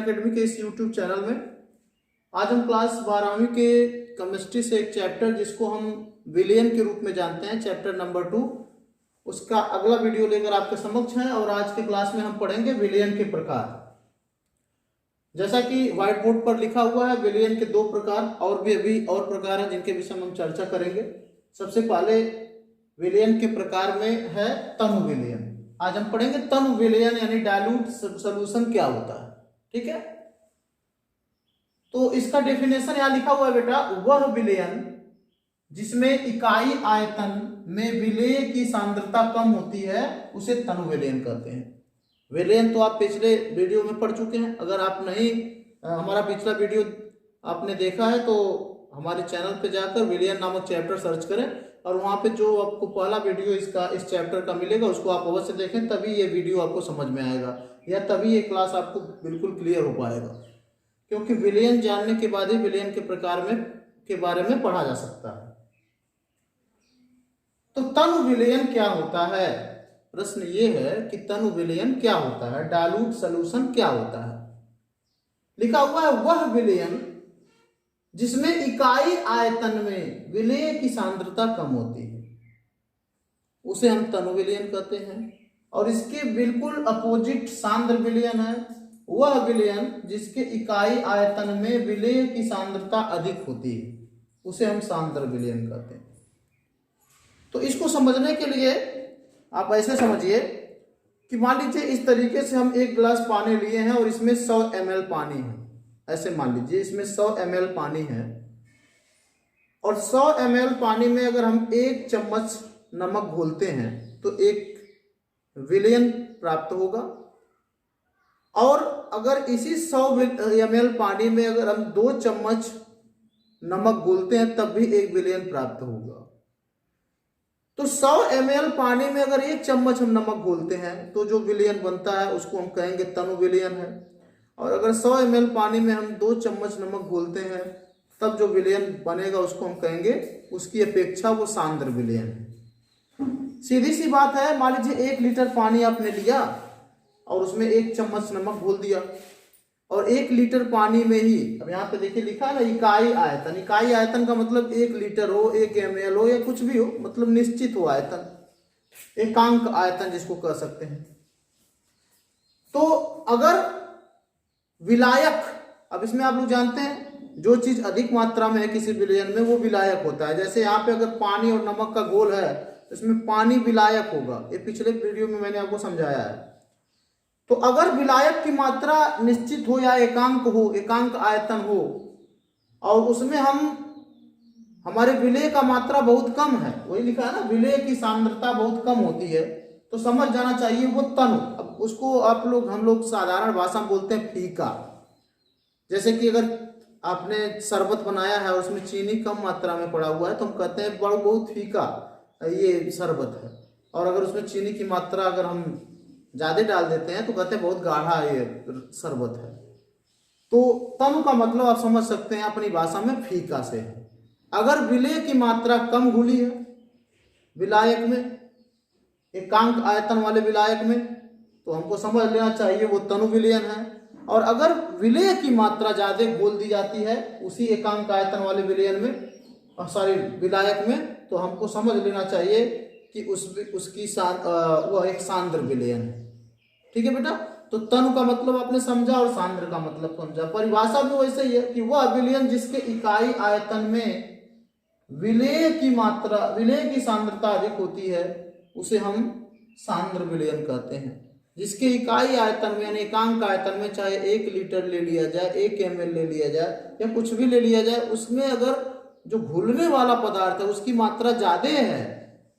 Academy के इस YouTube channel में। आज हम क्लास 12वीं के केमिस्ट्री से एक चैप्टर जिसको हम विलयन के रूप में जानते हैं, चैप्टर नंबर 2, उसका अगला वीडियो लेकर आपके समक्ष है। और आज के क्लास में हम पढ़ेंगे विलयन के प्रकार। जैसा कि व्हाइट बोर्ड पर लिखा हुआ है, विलयन के 2 प्रकार और भी अभी और प्रकार हैं जिनके विषय में हम चर्चा करेंगे। सबसे पहले विलयन के प्रकार में है तनु विलयन। आज हम पढ़ेंगे तनु विलयन यानी डाइल्यूट सॉल्यूशन क्या होता है। ठीक है, तो इसका डेफिनेशन यहां लिखा हुआ है बेटा, वह विलयन जिसमें इकाई आयतन में विलेय की सांद्रता कम होती है उसे तनु विलयन कहते हैं। विलयन तो आप पिछले वीडियो में पढ़ चुके हैं। अगर आप नहीं हमारा पिछला वीडियो आपने देखा है तो हमारे चैनल पे जाकर विलयन नामक चैप्टर सर्च करें और वहां पे जो आपको पहला वीडियो इस चैप्टर का मिलेगा उसको आप अवश्य देखें, तभी ये वीडियो आपको समझ में आएगा या तभी ये क्लास आपको बिल्कुल क्लियर हो पाएगा। क्योंकि विलयन जानने के बाद ही विलयन के प्रकार के बारे में पढ़ा जा सकता है। तो तनु विलयन क्या होता है? प्रश्न ये है कि तनु विलयन क्या होता है, डाइल्यूट सॉल्यूशन क्या होता है। लिखा हुआ है वह विलयन जिसमें इकाई आयतन में विलेय की सांद्रता कम होती है उसे हम तनु विलयन कहते हैं। और इसके बिल्कुल अपोजिट सांद्र विलयन है, वह विलयन जिसके इकाई आयतन में विलेय की सांद्रता अधिक होती है उसे हम सांद्र विलयन कहते हैं। तो इसको समझने के लिए आप ऐसे समझिए कि मान लीजिए इस तरीके से हम एक गिलास पानी लिए हैं और इसमें 100 ml पानी है। ऐसे मान लीजिए इसमें 100 ml पानी है और 100 ml पानी में अगर हम 1 चम्मच नमक घोलते हैं तो 1 विलयन प्राप्त होगा। और अगर इसी 100 ml पानी में अगर हम 2 चम्मच नमक घोलते हैं तब भी 1 विलयन प्राप्त होगा। तो 100 ml पानी में अगर 1 चम्मच हम नमक घोलते हैं तो जो विलयन बनता है उसको हम कहेंगे तनु विलयन है। और अगर 100 ml पानी में हम 2 चम्मच नमक घोलते हैं तब जो विलयन बनेगा उसको हम कहेंगे, उसकी अपेक्षा वो सांद्र विलयन है। सीधी सी बात है, मान लीजिए 1 लीटर पानी आपने लिया और उसमें 1 चम्मच नमक घोल दिया और 1 लीटर पानी में ही, अब यहाँ पे देखिए लिखा है ना इकाई आयतन। इकाई आयतन का मतलब 1 लीटर हो, 1 ml हो या कुछ भी हो, मतलब निश्चित हो आयतन, एकांक आयतन जिसको कह सकते हैं। तो अगर विलायक, अब इसमें आप लोग जानते हैं जो चीज अधिक मात्रा में है किसी विलयन में वो विलायक होता है। जैसे यहाँ पे अगर पानी और नमक का घोल है तो इसमें पानी विलायक होगा, ये पिछले वीडियो में मैंने आपको समझाया है। तो अगर विलायक की मात्रा निश्चित हो या एकांक हो, एकांक आयतन हो और उसमें हमारे विलेय का मात्रा बहुत कम है, वही लिखा है ना विलेय की सांद्रता बहुत कम होती है, तो समझ जाना चाहिए वो तनु। अब उसको हम लोग साधारण भाषा में बोलते हैं फीका। जैसे कि अगर आपने शरबत बनाया है और उसमें चीनी कम मात्रा में पड़ा हुआ है तो हम कहते हैं बहुत फीका ये शरबत है। और अगर उसमें चीनी की मात्रा अगर हम ज्यादा डाल देते हैं तो कहते हैं बहुत गाढ़ा ये शरबत है। तो तनु का मतलब आप समझ सकते हैं अपनी भाषा में फीका से है। अगर विलेय की मात्रा कम घुली है विलायक में, एकांक आयतन वाले विलायक में, तो हमको समझ लेना चाहिए वो तनु विलयन है। और अगर विलेय की मात्रा ज्यादा घोल दी जाती है उसी एकांक आयतन वाले विलयन में, विलायक में, तो हमको समझ लेना चाहिए कि उसकी वह एक सांद्र विलयन है। ठीक है बेटा, तो तनु का मतलब आपने समझा और सांद्र का मतलब समझा। परिभाषा भी वैसे ही है कि वह विलयन जिसके इकाई आयतन में विलेय की सांद्रता अधिक होती है उसे हम सांद्र विलयन कहते हैं। जिसके इकाई आयतन में यानी एकांक आयतन में, चाहे 1 लीटर ले लिया जाए, 1 ml ले लिया जाए या कुछ भी ले लिया जाए, उसमें अगर जो घुलने वाला पदार्थ है उसकी मात्रा ज्यादा है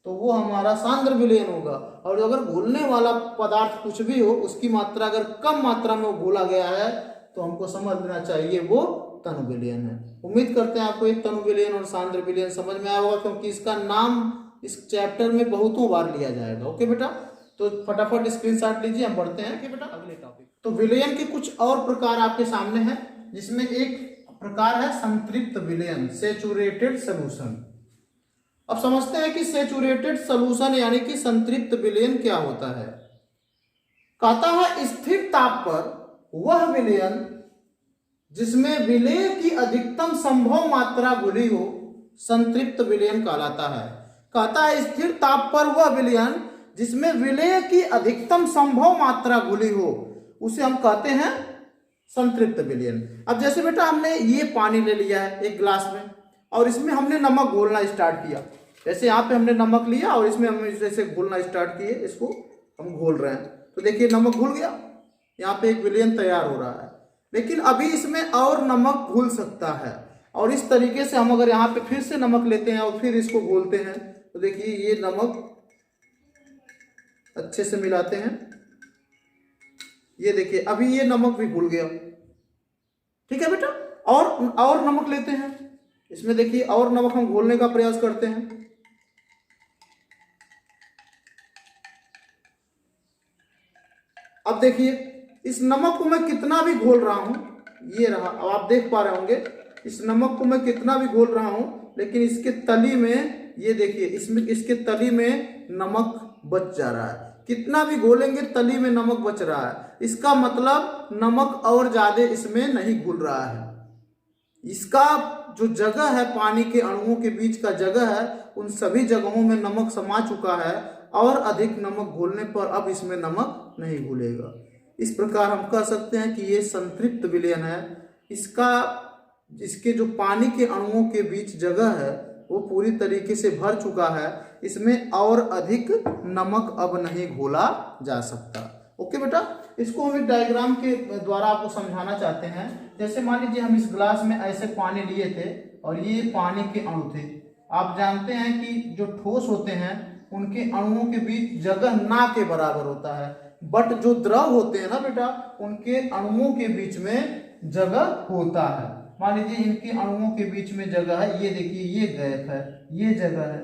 तो वो हमारा सांद्र विलयन होगा। और अगर घुलने वाला पदार्थ कुछ भी हो उसकी मात्रा अगर कम मात्रा में घोला गया है तो हमको समझ लेना चाहिए वो तनु विलयन है। उम्मीद करते हैं आपको एक तनु विलयन और सांद्र विलयन समझ में आया होगा, क्योंकि इसका नाम इस चैप्टर में बहुतों बार लिया जाएगा। ओके बेटा, तो फटाफट स्क्रीनशॉट लीजिए, हम बढ़ते हैं कि बेटा अगले टॉपिक। तो विलयन के कुछ और प्रकार आपके सामने हैं, जिसमें एक प्रकार है संतृप्त विलयन, सैचुरेटेड सॉल्यूशन। अब समझते हैं कि सैचुरेटेड सॉल्यूशन यानी कि संतृप्त विलयन क्या होता है। कहता है स्थिर ताप पर वह विलयन जिसमें विलेय की अधिकतम संभव मात्रा घुली हो संतृप्त विलयन कहलाता है। कहता है स्थिर ताप पर वह विलयन जिसमें विलेय की अधिकतम संभव मात्रा घुली हो उसे हम कहते हैं संतृप्त विलयन। अब जैसे बेटा हमने ये पानी ले लिया है एक गिलास में और इसमें हमने नमक घोलना स्टार्ट किया, जैसे यहाँ पे हमने नमक लिया और इसमें हम जैसे घोलना स्टार्ट किए, इसको हम घोल रहे हैं तो देखिए नमक घुल गया, यहाँ पे एक विलयन तैयार हो रहा है। लेकिन अभी इसमें और नमक घुल सकता है और इस तरीके से हम अगर यहाँ पे फिर से नमक लेते हैं और फिर इसको घोलते हैं तो देखिए ये नमक अच्छे से मिलाते हैं, ये देखिए अभी ये नमक भी घुल गया। ठीक है बेटा, और नमक लेते हैं, इसमें देखिए और नमक हम घोलने का प्रयास करते हैं। अब देखिए इस नमक को मैं कितना भी घोल रहा हूं, ये रहा, अब आप देख पा रहे होंगे इस नमक को मैं कितना भी घोल रहा हूं लेकिन इसके तली में ये देखिए इसमें इसके तली में नमक बच जा रहा है। कितना भी घोलेंगे तली में नमक बच रहा है, इसका मतलब नमक और ज्यादा इसमें नहीं घुल रहा है। इसका जो जगह है पानी के अणुओं के बीच का जगह है उन सभी जगहों में नमक समा चुका है और अधिक नमक घोलने पर अब इसमें नमक नहीं घुलेगा। इस प्रकार हम कह सकते हैं कि ये संतृप्त विलयन है। इसके जो पानी के अणुओं के बीच जगह है वो पूरी तरीके से भर चुका है, इसमें और अधिक नमक अब नहीं घोला जा सकता। ओके बेटा, इसको हम एक डायग्राम के द्वारा आपको समझाना चाहते हैं। जैसे मान लीजिए हम इस गिलास में ऐसे पानी लिए थे और ये पानी के अणु थे। आप जानते हैं कि जो ठोस होते हैं उनके अणुओं के बीच जगह ना के बराबर होता है, बट जो द्रव होते हैं ना बेटा उनके अणुओं के बीच में जगह होता है। मान लीजिए इनके अणुओं के बीच में जगह है, ये देखिए ये गैप है, ये जगह है।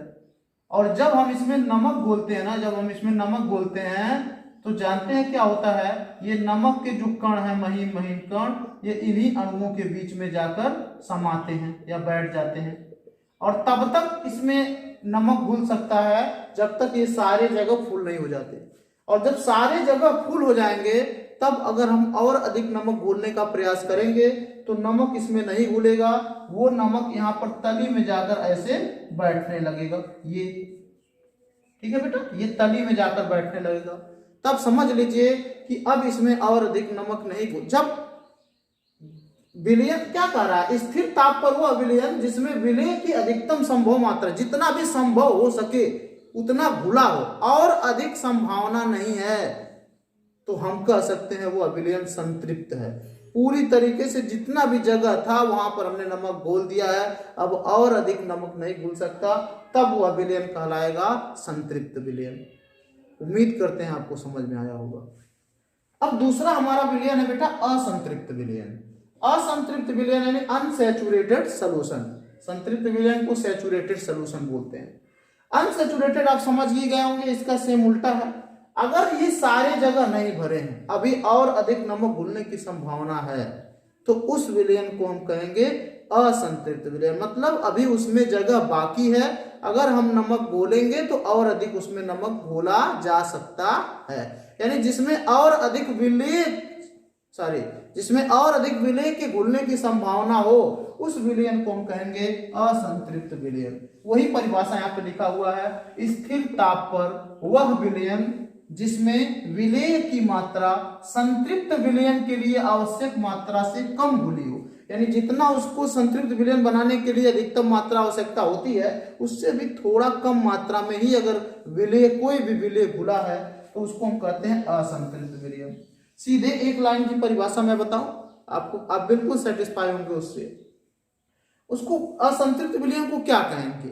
और जब हम इसमें नमक घोलते हैं ना, जब हम इसमें नमक घोलते हैं तो जानते हैं क्या होता है, ये नमक के जो कण है महीन महीन कण ये इन्हीं अणुओं के बीच में जाकर समाते हैं या बैठ जाते हैं और तब तक इसमें नमक घुल सकता है जब तक ये सारे जगह फुल नहीं हो जाते। और जब सारे जगह फुल हो जाएंगे तब अगर हम और अधिक नमक घोलने का प्रयास करेंगे तो नमक इसमें नहीं घुलेगा, वो नमक यहाँ पर तली में जाकर ऐसे बैठने लगेगा। ये ठीक है बेटा, ये तली में जाकर बैठने लगेगा। तब समझ लीजिए कि अब इसमें और अधिक नमक नहीं घुल। जब विलयन क्या कह रहा है, स्थिर ताप पर वह विलयन जिसमें विलय की अधिकतम संभव मात्रा जितना भी संभव हो सके उतना घुला हो और अधिक संभावना नहीं है तो हम कह सकते हैं वो विलयन संतृप्त है। पूरी तरीके से जितना भी जगह था वहां पर हमने नमक घोल दिया है, अब और अधिक नमक नहीं घुल सकता, तब वह विलयन कहलाएगा संतृप्त विलयन। उम्मीद करते हैं आपको समझ में आया होगा। अब दूसरा हमारा विलयन है बेटा असंतृप्त विलयन। असंतृप्त विलयन यानी अनसैचुरेटेड सॉल्यूशन। संतृप्त विलयन को सैचुरेटेड सॉल्यूशन बोलते हैं। अनसैचुरेटेड आप समझ ही गए होंगे, इसका सेम उल्टा है। अगर ये सारे जगह नहीं भरे हैं, अभी और अधिक नमक घुलने की संभावना है, तो उस विलयन को हम कहेंगे असंतृप्त विलयन। मतलब अभी उसमें जगह बाकी है, अगर हम नमक घोलेंगे तो और अधिक उसमें नमक घोला जा सकता है। यानी जिसमें और अधिक विलय के घुलने की संभावना हो उस विलयन को हम कहेंगे असंतृप्त विलयन। वही परिभाषा यहाँ पे लिखा हुआ है, स्थिर ताप पर वह विलयन जिसमें विलय की मात्रा संतृप्त विलयन के लिए आवश्यक मात्रा से कम घुली हो। यानी जितना उसको संतृप्त विलयन बनाने के लिए अधिकतम मात्रा आवश्यकता होती है उससे भी थोड़ा कम मात्रा में ही अगर विलय कोई भी विलय घुला है तो उसको हम कहते हैं असंतृप्त विलयन। सीधे एक लाइन की परिभाषा मैं बताऊं आपको, आप बिल्कुल सेटिस्फाई होंगे उससे। उसको असंतृप्त विलयन को क्या कहेंगे,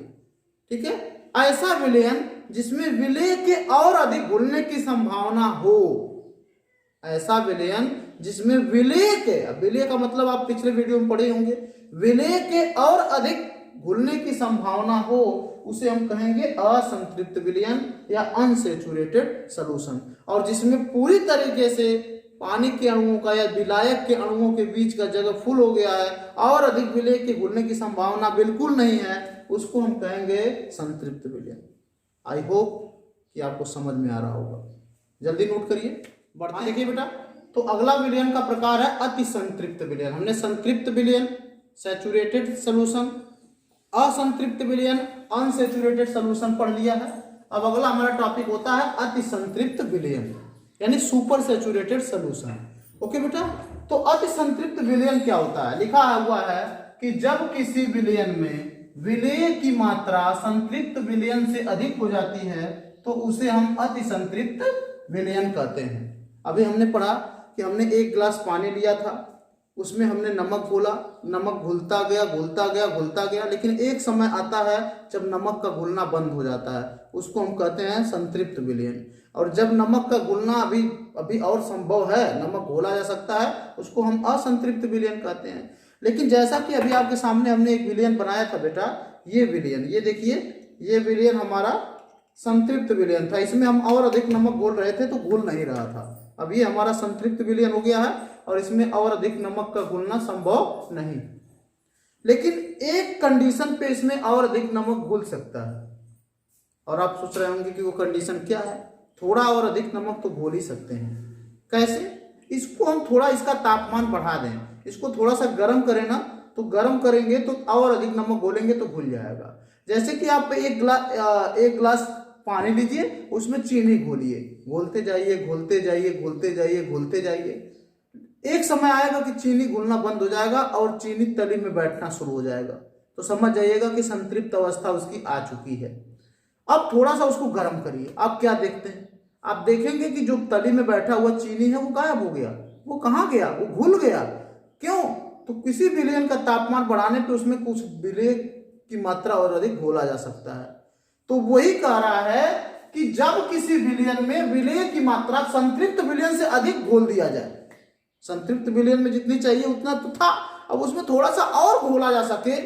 ठीक है, ऐसा विलयन जिसमें विलय के और अधिक घुलने की संभावना हो। ऐसा विलयन जिसमें विलय का मतलब आप पिछले वीडियो में पढ़े होंगे, विलय के और अधिक घुलने की संभावना हो उसे हम कहेंगे असंतृप्त विलयन या अनसैचुरेटेड सॉल्यूशन। और जिसमें पूरी तरीके से पानी के अणुओं का या विलायक के अणुओं के बीच का जगह फुल हो गया है और अधिक विलय के घुलने की संभावना बिल्कुल नहीं है, उसको हम कहेंगे संतृप्त विलयन। आई होप कि आपको समझ में आ रहा होगा। जल्दी नोट करिए। बढ़ते देखिए बेटा, तो अगला विलयन का प्रकार है अति संतृप्त विलयन। हमने संतृप्त विलयन सैचुरेटेड सोल्यूशन, असंतृप्त विलयन अनसैचुरेटेड सोल्यूशन पढ़ लिया है। अब अगला हमारा टॉपिक होता है अति संतृप्त विलयन यानी सुपर सैचुरेटेड सोल्यूशन। ओके बेटा, तो अति संतृप्त विलयन क्या होता है? लिखा हुआ है कि जब किसी विलयन में विलेय की मात्रा संतृप्त विलयन से अधिक हो जाती है तो उसे हम अति संतृप्त विलयन कहते हैं। अभी हमने पढ़ा कि हमने एक गिलास पानी लिया था, उसमें हमने नमक घोला, नमक घुलता गया घुलता गया घुलता गया, लेकिन एक समय आता है जब नमक का घुलना बंद हो जाता है, उसको हम कहते हैं संतृप्त विलयन। और जब नमक का घुलना अभी और संभव है, नमक घोला जा सकता है, उसको हम असंतृप्त विलयन कहते हैं। लेकिन जैसा कि अभी आपके सामने हमने एक विलयन बनाया था बेटा, ये विलयन, ये देखिए, ये विलयन हमारा संतृप्त विलयन था। इसमें हम और अधिक नमक घोल रहे थे तो घुल नहीं रहा था। अब ये हमारा संतृप्त विलयन हो गया है और इसमें और अधिक नमक का घुलना संभव नहीं, लेकिन एक कंडीशन पे इसमें और अधिक नमक घुल सकता है। और आप सोच रहे होंगे कि वो कंडीशन क्या है? थोड़ा और अधिक नमक तो घोल ही सकते हैं। कैसे? इसको हम थोड़ा इसका तापमान बढ़ा दें, इसको थोड़ा सा गर्म करें ना, तो गर्म करेंगे तो और अधिक नमक घोलेंगे तो घुल जाएगा। जैसे कि आप एक गिलास पानी लीजिए, उसमें चीनी घोलिए, घोलते जाइए घोलते जाइए घोलते जाइए घोलते जाइए, एक समय आएगा कि चीनी घुलना बंद हो जाएगा और चीनी तली में बैठना शुरू हो जाएगा, तो समझ जाइएगा कि संतृप्त अवस्था उसकी आ चुकी है। अब थोड़ा सा उसको गर्म करिए, आप क्या देखते हैं? आप देखेंगे कि जो तली में बैठा हुआ चीनी है वो गायब हो गया। वो कहाँ गया? वो घुल गया। क्यों? तो किसी विलयन का तापमान बढ़ाने पे उसमें कुछ विलेय की मात्रा और अधिक घोला जा सकता है। तो वही कह रहा है कि जब किसी विलयन में विलेय की मात्रा संतृप्त विलयन से अधिक घोल दिया जाए, संतृप्त विलयन में जितनी चाहिए उतना तो था, अब उसमें थोड़ा सा और घोला जा सके,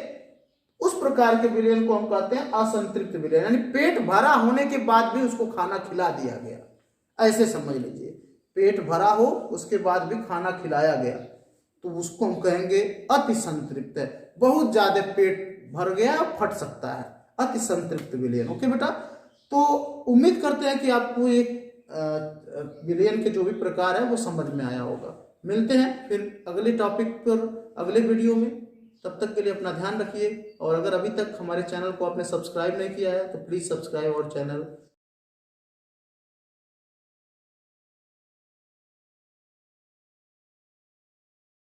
उस प्रकार के विलयन को हम कहते हैं असंतृप्त विलयन। यानी पेट भरा होने के बाद भी उसको खाना खिला दिया गया, ऐसे समझ लीजिए। पेट भरा हो उसके बाद भी खाना खिलाया गया तो उसको हम कहेंगे अति संतृप्त है। बहुत ज्यादा पेट भर गया, फट सकता है, अति संतृप्त विलयन। ओके बेटा, तो उम्मीद करते हैं कि आपको एक विलयन के जो भी प्रकार है वो समझ में आया होगा। मिलते हैं फिर अगले टॉपिक पर अगले वीडियो में। तब तक के लिए अपना ध्यान रखिए, और अगर अभी तक हमारे चैनल को आपने सब्सक्राइब नहीं किया है तो प्लीज़ सब्सक्राइब आवर चैनल।